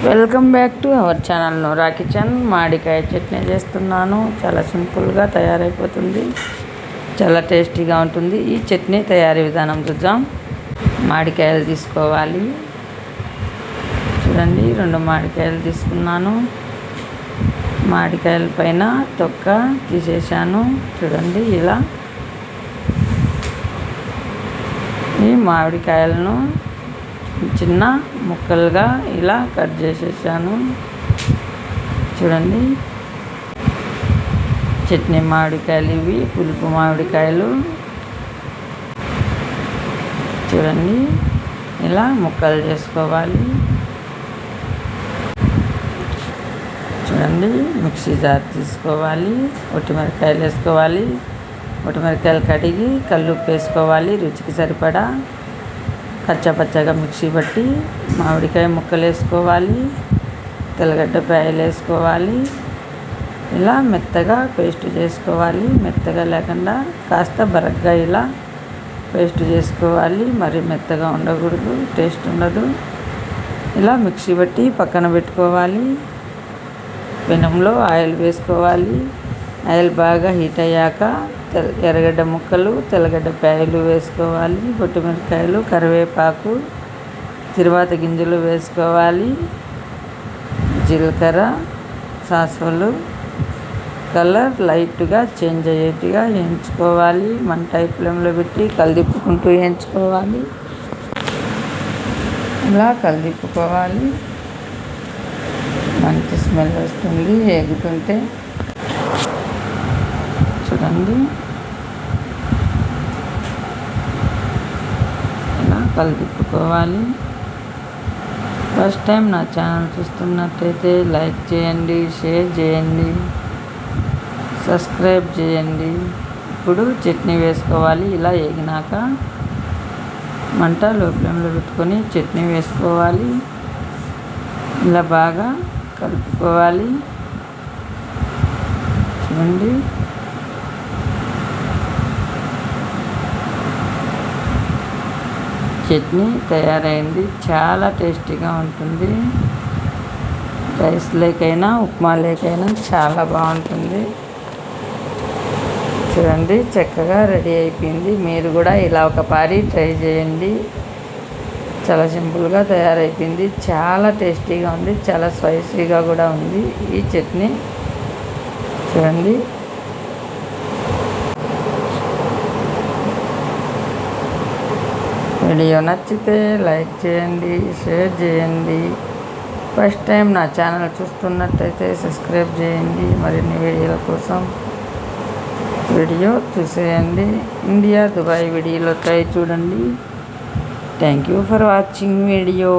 Welcome back to our channel Noora kitchen. మామిడికాయ చట్నీ చేస్తున్నాను. చాలా సింపుల్గా తయారైపోతుంది, చాలా టేస్టీగా ఉంటుంది. ఈ చట్నీ తయారీ విధానం చూద్దాం. మామిడికాయలు తీసుకోవాలి. చూడండి, 2 మామిడికాయలు తీసుకున్నాను. మామిడికాయల పైన తొక్క తీసేసాను. చూడండి, ఇలా ఈ మామిడికాయలను చిన్న ముక్కలుగా ఇలా కట్ చేసేసాను. చూడండి, చట్నీ మామిడికాయలు ఇవి, పులుపు మామిడికాయలు. చూడండి, ఇలా ముక్కలు చేసుకోవాలి. చూడండి, మిక్సీ జార్ తీసుకోవాలి. ఒట్టిమిరకాయలు వేసుకోవాలి. ఒట్టిమిరకాయలు కడిగి కల్లుప్పు వేసుకోవాలి రుచికి సరిపడా. కచ్చపచ్చగా మిక్సీ పట్టి మామిడికాయ ముక్కలు వేసుకోవాలి. తెల్లగడ్డ పాయలు వేసుకోవాలి. ఇలా మెత్తగా పేస్ట్ చేసుకోవాలి. మెత్తగా లేకుండా కాస్త బరగ్గా ఇలా పేస్ట్ చేసుకోవాలి. మరి మెత్తగా ఉండకూడదు, టేస్ట్ ఉండదు. ఇలా మిక్సీ పట్టి పక్కన పెట్టుకోవాలి. పెనంలో ఆయిల్ వేసుకోవాలి. ఆయిల్ బాగా హీట్ అయ్యాక ఎర్రగడ్డ ముక్కలు, తెల్లగడ్డ పాయలు వేసుకోవాలి. పొట్టిమిరకాయలు, కరివేపాకు, తిరువాత గింజలు వేసుకోవాలి. జీలకర్ర, సాసులు, కలర్ లైట్గా చేంజ్ అయ్యేట్టుగా వేయించుకోవాలి. మంట ఫ్లేమ్లో పెట్టి కలిదిప్పుకుంటూ వేయించుకోవాలి. ఇలా కలిదిప్పుకోవాలి. మంచి స్మెల్ వస్తుంది ఎగుతుంటే. చూడండి, ఇలా కలిపిప్పుకోవాలి. ఫస్ట్ టైం నా ఛానల్ చూస్తున్నట్టయితే లైక్ చేయండి, షేర్ చేయండి, సబ్స్క్రైబ్ చేయండి. ఇప్పుడు చట్నీ వేసుకోవాలి. ఇలా వేగినాక మంట లో ఫ్లేమ్లో పెట్టుకొని చట్నీ వేసుకోవాలి. ఇలా బాగా కలుపుకోవాలి. చూడండి, చట్నీ తయారైంది. చాలా టేస్టీగా ఉంటుంది. రైస్ లేకైనా ఉప్మా లేకైనా చాలా బాగుంటుంది. చూడండి, చక్కగా రెడీ అయిపోయింది. మీరు కూడా ఇలా ఒకసారి ట్రై చేయండి. చాలా సింపుల్గా తయారైపోయింది. చాలా టేస్టీగా ఉంది. చాలా స్పైసీగా కూడా ఉంది ఈ చట్నీ. చూడండి, వీడియో నచ్చితే లైక్ చేయండి, షేర్ చేయండి. ఫస్ట్ టైం నా ఛానల్ చూస్తున్నట్టయితే సబ్స్క్రైబ్ చేయండి. మరిన్ని వీడియోల కోసం వీడియో చూసేయండి. ఇండియా, దుబాయ్ వీడియోలో ట్రై చూడండి. Thank you for watching video.